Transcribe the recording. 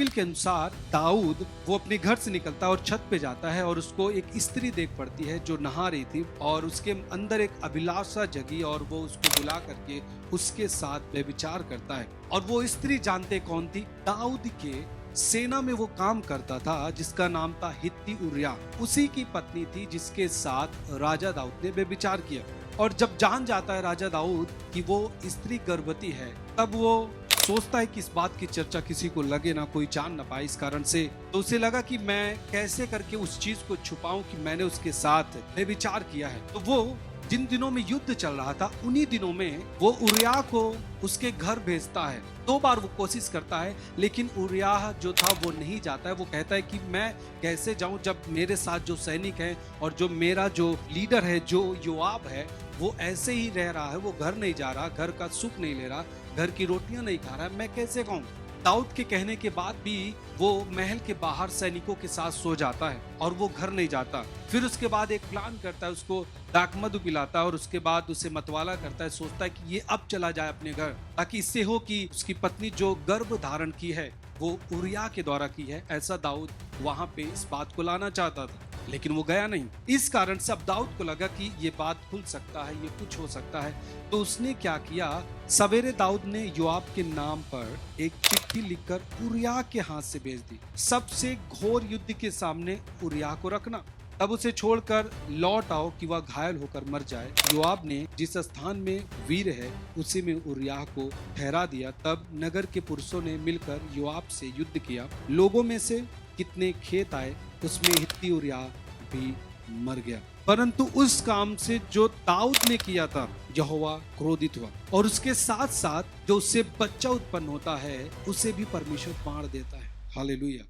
Bible के अनुसार दाऊद वो अपने घर से निकलता है और छत पे जाता है और उसको एक स्त्री देख पड़ती है जो नहा रही थी और उसके अंदर एक अभिलाषा जगी और वो उसको बुला करके उसके साथ व्यभिचार करता है। और वो स्त्री जानते कौन थी? दाऊद के सेना में वो काम करता था जिसका नाम था हित्ती उरिया, उसी की पत्नी थी जिसके साथ राजा दाऊद ने व्यभिचार किया। और जब जान जाता है राजा दाऊद कि वो स्त्री गर्भवती है, तब वो सोचता है कि इस बात की चर्चा किसी को लगे ना, कोई जान ना पाए, इस कारण से तो उसे लगा कि मैं कैसे करके उस चीज को छुपाऊं कि मैंने उसके साथ व्यभिचार किया है। तो वो जिन दिनों में युद्ध चल रहा था उन्हीं दिनों में वो उरिया को उसके घर भेजता है। 2 बार वो कोशिश करता है लेकिन उरिया जो था वो नहीं जाता है। वो कहता है कि मैं कैसे जाऊं जब मेरे साथ जो सैनिक हैं और जो मेरा जो लीडर है जो योआब है वो ऐसे ही रह रहा है, वो घर नहीं जा रहा, घर का सुख नहीं ले रहा, घर की रोटियां नहीं खा रहा है, मैं कैसे कहूं। दाऊद के कहने के बाद भी वो महल के बाहर सैनिकों के साथ सो जाता है और वो घर नहीं जाता। फिर उसके बाद एक प्लान करता है, उसको दाकमधु पिलाता है और उसके बाद उसे मतवाला करता है। सोचता है कि ये अब चला जाए अपने घर, ताकि इससे हो कि उसकी पत्नी जो गर्भ धारण की है वो उरिया के द्वारा की है, ऐसा दाऊद वहां पे इस बात को लाना चाहता था, लेकिन वो गया नहीं। इस कारण से अब दाऊद को लगा कि ये बात खुल सकता है, ये कुछ हो सकता है। तो उसने क्या किया, सवेरे दाऊद ने योआब के नाम पर एक चिट्ठी लिखकर उरिया के हाथ से भेज दी, सबसे घोर युद्ध के सामने उरिया को रखना, तब उसे छोड़कर लौट आओ कि वह घायल होकर मर जाए। योआब ने जिस स्थान में वीर है उसी में उरिया को ठहरा दिया। तब नगर के पुरुषों ने मिलकर योआब से युद्ध किया। लोगों में से कितने खेत आए, उसमें हित्ती उरिया भी मर गया। परंतु उस काम से जो दाऊद ने किया था यहोवा क्रोधित हुआ, और उसके साथ साथ जो उससे बच्चा उत्पन्न होता है उसे भी परमेश्वर मार देता है। हालेलुया।